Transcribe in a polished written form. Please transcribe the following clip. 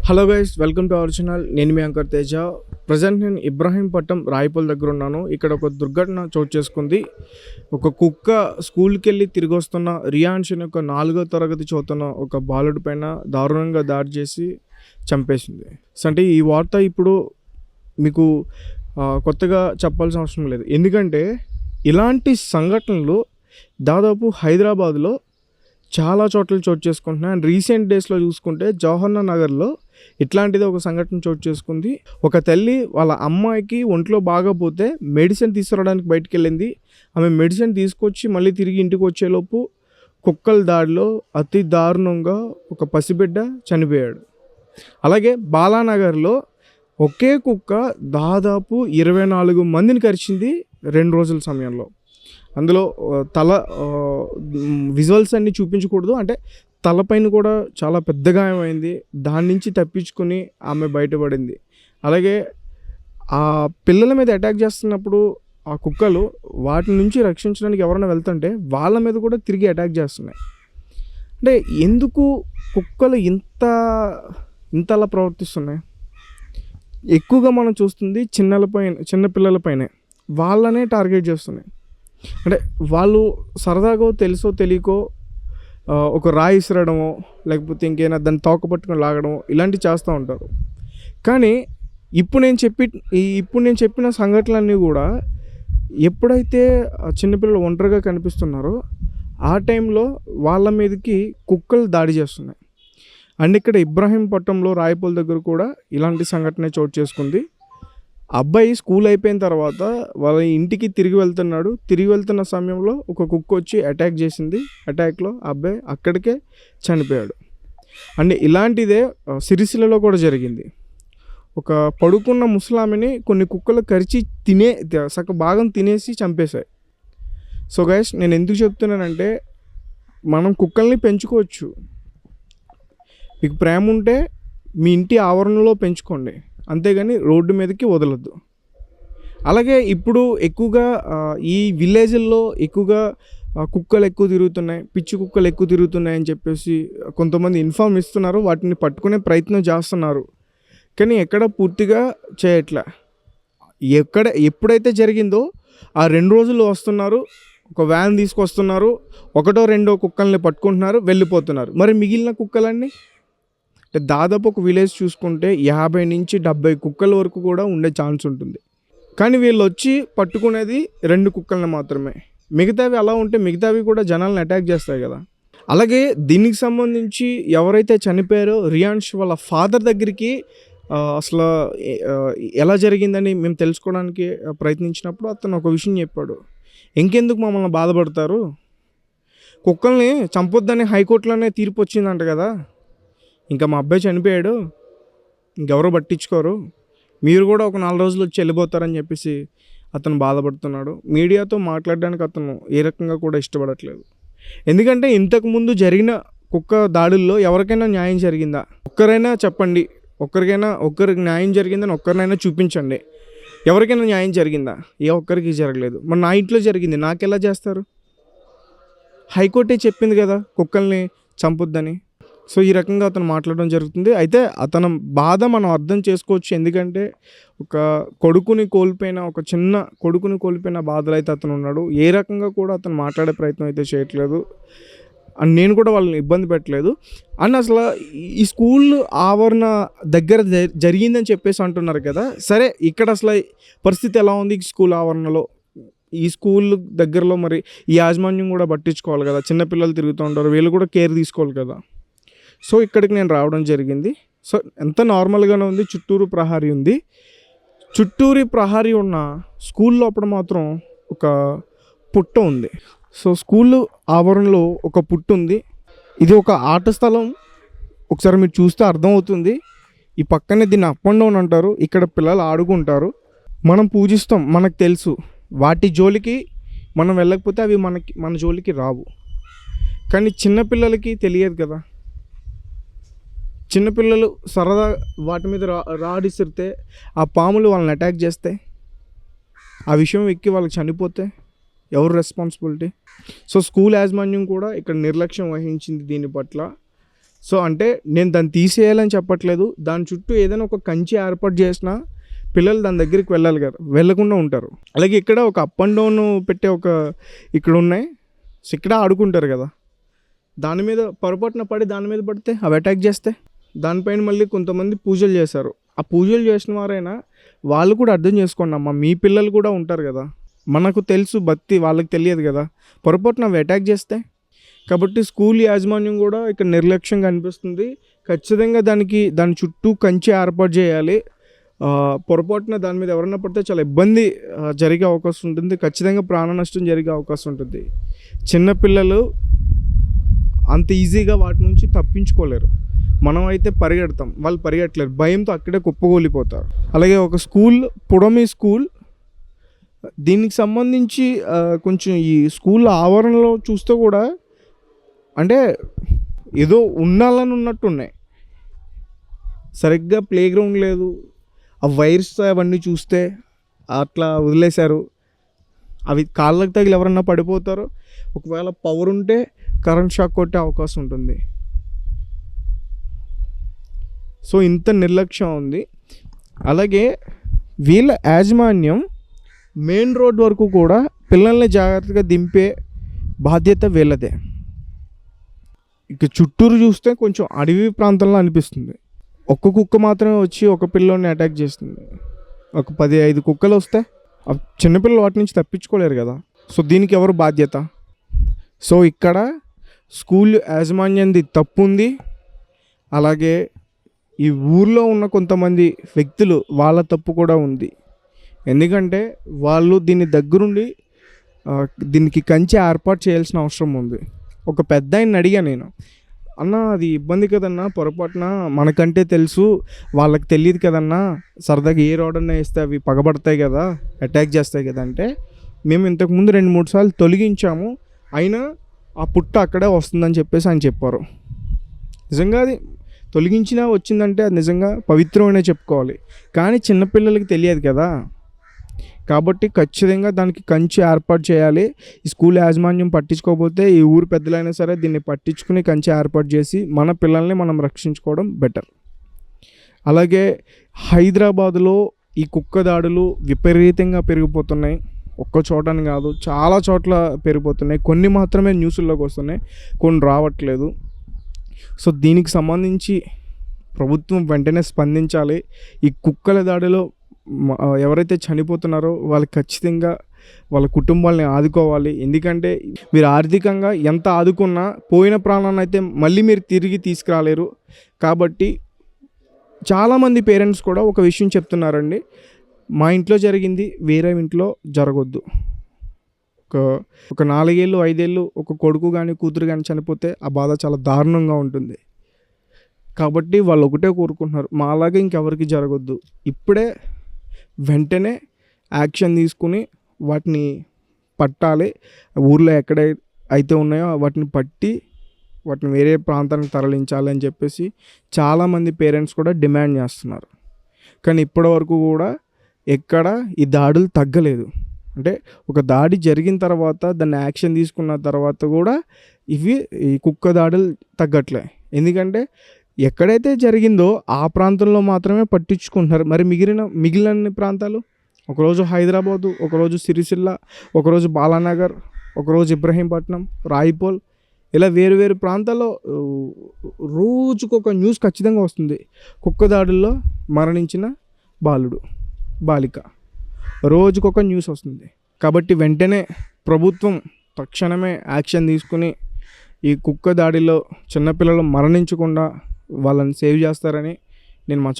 Hello guys, welcome to our channel. నేను మీ anchor Teja. Present నేను ఇబ్రాహీంపట్నం రాయపల్ దగ్గర ఉన్నాను. ఇక్కడ ఒక దుర్ఘటన చోటు చేసుకుంది. ఒక కుక్క స్కూల్కి వెళ్ళి తిరిగి వస్తున్న రియాన్స్ అనే ఒక 4వ తరగతి చదువుతున్న ఒక బాలుడి పైన దారుణంగా దాడి చేసి చంపేసింది. అంటే ఈ వార్త ఇప్పుడు మీకు కొత్తగా చెప్పాల్సిన అవసరం లేదు. ఎందుకంటే ఇలాంటి సంఘటనలు దాదాపు హైదరాబాద్లో చాలా చోట్ల చోటు చేసుకుంటున్నాయి. అండ్ రీసెంట్ డేస్లో చూసుకుంటే జవహర్ నగర్లో ఇట్లాంటిది ఒక సంఘటన చోటు చేసుకుంది. ఒక తల్లి వాళ్ళ అమ్మాయికి ఒంట్లో బాగపోతే మెడిసిన్ తీసుకురావడానికి బయటికి వెళ్ళింది. ఆమె మెడిసిన్ తీసుకొచ్చి మళ్ళీ తిరిగి ఇంటికి వచ్చేలోపు కుక్కల దాడిలో అతి దారుణంగా ఒక పసిబిడ్డ చనిపోయాడు. అలాగే బాలానగర్లో ఒకే కుక్క దాదాపు 24 మందిని కరిచింది 2 రోజుల సమయంలో. అందులో తల విజువల్స్ అన్నీ చూపించకూడదు, అంటే తలపైన కూడా చాలా పెద్ద గాయమైంది. దాని నుంచి తప్పించుకొని ఆమె బయటపడింది. అలాగే ఆ పిల్లల మీద అటాక్ చేస్తున్నప్పుడు ఆ కుక్కలు వాటి నుంచి రక్షించడానికి ఎవరైనా వెళ్తుంటే వాళ్ళ మీద కూడా తిరిగి అటాక్ చేస్తున్నాయి. అంటే ఎందుకు కుక్కలు ఇంతలా ప్రవర్తిస్తున్నాయి? ఎక్కువగా మనం చూస్తుంది చిన్న పిల్లలపైనే. వాళ్ళనే టార్గెట్ చేస్తున్నాయి. అంటే వాళ్ళు సరదాగా తెలుసో తెలియకో ఒక రాయి ఇసరడమో లేకపోతే ఇంకేనా దాన్ని తోక పట్టుకొని లాగడమో ఇలాంటివి చేస్తూ ఉంటారు. కానీ ఇప్పుడు నేను చెప్పిన సంఘటనలన్నీ కూడా ఎప్పుడైతే చిన్నపిల్లలు ఒంటరిగా కనిపిస్తున్నారో ఆ టైంలో వాళ్ళ మీదకి కుక్కలు దాడి చేస్తున్నాయి. అండ్ ఇక్కడ ఇబ్రాహీంపట్నంలో రాయపూల్ దగ్గర కూడా ఇలాంటి సంఘటన చోటు చేసుకుంది. అబ్బాయి స్కూల్ అయిపోయిన తర్వాత వాళ్ళ ఇంటికి తిరిగి వెళ్తున్న సమయంలో ఒక కుక్క వచ్చి అటాక్ చేసింది. అటాక్లో అబ్బాయి అక్కడికే చనిపోయాడు. అండ్ ఇలాంటిదే సిరిసిల్లలో కూడా జరిగింది. ఒక పడుకున్న ముసలామిని కొన్ని కుక్కలు కరిచి సగం భాగం తినేసి చంపేశాయి. సో గైస్, నేను ఎందుకు చెప్తున్నానంటే మనం కుక్కల్ని పెంచుకోవచ్చు. మీకు ప్రేమ ఉంటే మీ ఇంటి ఆవరణలో పెంచుకోండి, అంతేగాని రోడ్డు మీదకి వదలొద్దు. అలాగే ఇప్పుడు ఎక్కువగా ఈ విలేజ్ల్లో ఎక్కువగా కుక్కలు ఎక్కువ తిరుగుతున్నాయి, పిచ్చి కుక్కలు ఎక్కువ తిరుగుతున్నాయి అని చెప్పేసి కొంతమంది ఇన్ఫార్మ్ ఇస్తున్నారు. వాటిని పట్టుకునే ప్రయత్నం చేస్తున్నారు, కానీ ఎక్కడ పూర్తిగా చేయట్లే. ఎప్పుడైతే జరిగిందో ఆ 2 రోజులు వస్తున్నారు, ఒక వ్యాన్ తీసుకొస్తున్నారు, 1-2 కుక్కల్ని పట్టుకుంటున్నారు, వెళ్ళిపోతున్నారు. మరి మిగిలిన కుక్కలన్నీ అంటే దాదాపు ఒక విలేజ్ చూసుకుంటే 50 నుంచి 70 కుక్కల వరకు కూడా ఉండే ఛాన్స్ ఉంటుంది. కానీ వీళ్ళు వచ్చి పట్టుకునేది 2 కుక్కల్ని మాత్రమే. మిగతావి అలా ఉంటే మిగతావి కూడా జనాలను అటాక్ చేస్తాయి కదా. అలాగే దీనికి సంబంధించి ఎవరైతే చనిపోయారో రియాన్స్ వాళ్ళ ఫాదర్ దగ్గరికి అసలు ఎలా జరిగిందని మేము తెలుసుకోవడానికి ప్రయత్నించినప్పుడు అతను ఒక విషయం చెప్పాడు. ఇంకెందుకు మమ్మల్ని బాధపడతారు, కుక్కల్ని చంపొద్దని హైకోర్టులోనే తీర్పు వచ్చిందంట కదా, ఇంకా మా అబ్బాయి చనిపోయాడు, ఇంకెవరో పట్టించుకోరు, మీరు కూడా ఒక 4 రోజులు వచ్చి వెళ్ళిపోతారని చెప్పేసి అతను బాధపడుతున్నాడు. మీడియాతో మాట్లాడడానికి అతను ఏ రకంగా కూడా ఇష్టపడట్లేదు. ఎందుకంటే ఇంతకుముందు జరిగిన కుక్క దాడుల్లో ఎవరికైనా న్యాయం జరిగిందా? ఒక్కరైనా చెప్పండి. ఒక్కరికి న్యాయం జరిగిందని ఒక్కరినైనా చూపించండి. ఎవరికైనా న్యాయం జరిగిందా? ఏ ఒక్కరికి జరగలేదు. మరి నా ఇంట్లో జరిగింది, నాకెలా చేస్తారు? హైకోర్టే చెప్పింది కదా కుక్కల్ని చంపొద్దని. సో ఈ రకంగా అతను మాట్లాడడం జరుగుతుంది. అయితే అతని బాధ మనం అర్థం చేసుకోవచ్చు. ఎందుకంటే ఒక చిన్న కొడుకుని కోల్పోయిన బాధలు అయితే అతను ఉన్నాడు. ఏ రకంగా కూడా అతను మాట్లాడే ప్రయత్నం అయితే చేయట్లేదు. అండ్ నేను కూడా వాళ్ళని ఇబ్బంది పెట్టలేదు. అండ్ అసలు ఈ స్కూల్ ఆవరణ దగ్గర జరిగిందని చెప్పేసి అంటున్నారు కదా. సరే, ఇక్కడ అసలు పరిస్థితి ఎలా ఉంది స్కూల్ ఆవరణలో? ఈ స్కూల్ దగ్గరలో మరి ఈ యాజమాన్యం కూడా పట్టించుకోవాలి కదా. చిన్నపిల్లలు తిరుగుతూ ఉంటారు, వీళ్ళు కూడా కేర్ తీసుకోవాలి కదా. సో ఇక్కడికి నేను రావడం జరిగింది. సో ఎంత నార్మల్గానే ఉంది. చుట్టూరు ప్రహారీ ఉంది. చుట్టూరి ప్రహారీ ఉన్న స్కూల్ లోపల మాత్రం ఒక పుట్ట ఉంది. సో స్కూల్ ఆవరణలో ఒక పుట్టు ఉంది. ఇది ఒక ఆట స్థలం. ఒకసారి మీరు చూస్తే అర్థమవుతుంది. ఈ పక్కనే దీన్ని అప్ అండ్ డౌన్ అంటారు. ఇక్కడ పిల్లలు ఆడుకుంటారు. మనం పూజిస్తాం, మనకు తెలుసు. వాటి జోలికి మనం వెళ్ళకపోతే అవి మన జోలికి రావు. కానీ చిన్నపిల్లలకి తెలియదు కదా. చిన్నపిల్లలు సరదా వాటి మీద రాడిసిరితే ఆ పాములు వాళ్ళని అటాక్ చేస్తే, ఆ విషయం ఎక్కి వాళ్ళకి చనిపోతే ఎవరు రెస్పాన్సిబిలిటీ? సో స్కూల్ యాజమాన్యం కూడా ఇక్కడ నిర్లక్ష్యం వహించింది దీని పట్ల. సో అంటే నేను దాన్ని తీసేయాలని చెప్పట్లేదు, దాని చుట్టూ ఏదైనా ఒక కంచి ఏర్పాటు చేసినా పిల్లలు దాని దగ్గరికి వెళ్ళాలి కదా, వెళ్ళకుండా ఉంటారు. అలాగే ఇక్కడ ఒక అప్ అండ్ డౌన్ పెట్టే ఒక ఇక్కడ ఉన్నాయి, సో ఇక్కడ ఆడుకుంటారు కదా, దాని మీద పొరపాటున పడి దాని మీద పడితే అవి అటాక్ చేస్తే దానిపైన మళ్ళీ కొంతమంది పూజలు చేశారు. ఆ పూజలు చేసిన వారైనా వాళ్ళు కూడా అర్థం చేసుకోండి అమ్మా, మీ పిల్లలు కూడా ఉంటారు కదా, మనకు తెలుసు భక్తి, వాళ్ళకి తెలియదు కదా, పొరపాటున అవి అటాక్ చేస్తే. కాబట్టి స్కూల్ యాజమాన్యం కూడా ఇక్కడ నిర్లక్ష్యంగా అనిపిస్తుంది. ఖచ్చితంగా దాని చుట్టూ కంచె ఏర్పాటు చేయాలి. పొరపాటున దాని మీద ఎవరైనా పడితే చాలా ఇబ్బంది జరిగే అవకాశం ఉంటుంది, ఖచ్చితంగా ప్రాణ నష్టం జరిగే అవకాశం ఉంటుంది. చిన్నపిల్లలు అంత ఈజీగా వాటి నుంచి తప్పించుకోలేరు. మనం అయితే పరిగెడతాం, వాళ్ళు పరిగెట్టలేరు, భయంతో అక్కడే కుప్పగోలిపోతారు. అలాగే ఒక స్కూల్, పుడమి స్కూల్, దీనికి సంబంధించి కొంచెం ఈ స్కూల్ ఆవరణలో చూస్తే కూడా అంటే ఏదో ఉండాలని ఉన్నట్టు ఉన్నాయి. సరిగ్గా ప్లే గ్రౌండ్ లేదు, ఆ వైర్స్ అవన్నీ చూస్తే అట్లా వదిలేశారు. అవి కాళ్ళకు తగిలి ఎవరన్నా పడిపోతారో, ఒకవేళ పవర్ ఉంటే కరెంట్ షాక్ కొట్టే అవకాశం ఉంటుంది. సో ఇంత నిర్లక్ష్యం ఉంది. అలాగే వీళ్ళ యాజమాన్యం మెయిన్ రోడ్ వరకు కూడా పిల్లల్ని జాగ్రత్తగా దింపే బాధ్యత వీళ్ళదే. ఇక చుట్టూరు చూస్తే కొంచెం అడవి ప్రాంతంలో అనిపిస్తుంది. ఒక్క కుక్క మాత్రమే వచ్చి ఒక పిల్లోని అటాక్ చేస్తుంది. ఒక 15 కుక్కలు వస్తే చిన్నపిల్లలు వాటి నుంచి తప్పించుకోలేరు కదా. సో దీనికి ఎవరు బాధ్యత? సో ఇక్కడ స్కూల్ యాజమాన్యంది తప్పు ఉంది. అలాగే ఈ ఊర్లో ఉన్న కొంతమంది వ్యక్తులు వాళ్ళ తప్పు కూడా ఉంది. ఎందుకంటే వాళ్ళు దీని దగ్గరుండి దీనికి కంచె ఏర్పాటు చేయాల్సిన అవసరం ఉంది. ఒక పెద్ద ఆయన అడిగా నేను, అన్న అది ఇబ్బంది కదన్నా, పొరపాటున మనకంటే తెలుసు, వాళ్ళకి తెలియదు కదన్నా, సరదాగా ఏ రోడ్ అన్నా వేస్తే అవి పగబడతాయి కదా, అటాక్ చేస్తాయి కదా అంటే, మేము ఇంతకుముందు 2-3 సార్లు తొలగించాము, అయినా ఆ పుట్ట అక్కడే వస్తుందని చెప్పేసి ఆయన చెప్పారు. నిజంగా అది తొలగించినా వచ్చిందంటే అది నిజంగా పవిత్రమనే చెప్పుకోవాలి. కానీ చిన్నపిల్లలకి తెలియదు కదా, కాబట్టి ఖచ్చితంగా దానికి కంచె ఏర్పాటు చేయాలి. ఈ స్కూల్ యాజమాన్యం పట్టించుకోకపోతే ఈ ఊరు పెద్దలైనా సరే దీన్ని పట్టించుకుని కంచె ఏర్పాటు చేసి మన పిల్లల్ని మనం రక్షించుకోవడం బెటర్. అలాగే హైదరాబాదులో ఈ కుక్క దాడులు విపరీతంగా పెరిగిపోతున్నాయి. ఒక్క చోటని కాదు, చాలా చోట్ల పెరిగిపోతున్నాయి. కొన్ని మాత్రమే న్యూస్ల్లోకి వస్తున్నాయి, కొన్ని రావట్లేదు. సో దీనికి సంబంధించి ప్రభుత్వం వెంటనే స్పందించాలి. ఈ కుక్కల దాడిలో ఎవరైతే చనిపోతున్నారో వాళ్ళకి ఖచ్చితంగా వాళ్ళ కుటుంబాలని ఆదుకోవాలి. ఎందుకంటే మీరు ఆర్థికంగా ఎంత ఆదుకున్నా పోయిన ప్రాణాన్ని అయితే మళ్ళీ మీరు తిరిగి తీసుకురాలేరు. కాబట్టి చాలామంది పేరెంట్స్ కూడా ఒక విషయం చెప్తున్నారండి, మా ఇంట్లో జరిగింది వేరే ఇంట్లో జరగొద్దు. ఒక 4 ఏళ్ళు 5 ఏళ్ళు ఒక కొడుకు కానీ కూతురు కానీ చనిపోతే ఆ బాధ చాలా దారుణంగా ఉంటుంది. కాబట్టి వాళ్ళు ఒకటే కోరుకుంటున్నారు, మాలాగా ఇంకెవరికి జరగొద్దు. ఇప్పుడే వెంటనే యాక్షన్ తీసుకుని వాటిని పట్టాలి. ఊర్లో ఎక్కడ అయితే ఉన్నాయో వాటిని పట్టి వాటిని వేరే ప్రాంతానికి తరలించాలి అని చెప్పేసి చాలామంది పేరెంట్స్ కూడా డిమాండ్ చేస్తున్నారు. కానీ ఇప్పటివరకు కూడా ఎక్కడ ఈ దాడులు తగ్గలేదు. అంటే ఒక దాడి జరిగిన తర్వాత దాన్ని యాక్షన్ తీసుకున్న తర్వాత కూడా ఈ కుక్క దాడులు తగ్గట్లే. ఎందుకంటే ఎక్కడైతే జరిగిందో ఆ ప్రాంతంలో మాత్రమే పట్టించుకుంటున్నారు. మరి మిగిలిన ప్రాంతాలు, ఒకరోజు హైదరాబాదు, ఒకరోజు సిరిసిల్ల, ఒకరోజు బాలానగర్, ఒకరోజు ఇబ్రహీంపట్నం, రాయిపోల్, ఇలా వేరు ప్రాంతాల్లో రోజుకొక న్యూస్ ఖచ్చితంగా వస్తుంది. కుక్క దాడుల్లో మరణించిన బాలిక, రోజుకొక న్యూస్ వస్తుంది. కాబట్టి వెంటనే ప్రభుత్వం తక్షణమే యాక్షన్ తీసుకుని ఈ కుక్క దాడిలో చిన్నపిల్లలు మరణించకుండా వాళ్ళని సేవ్ చేస్తారని నేను మా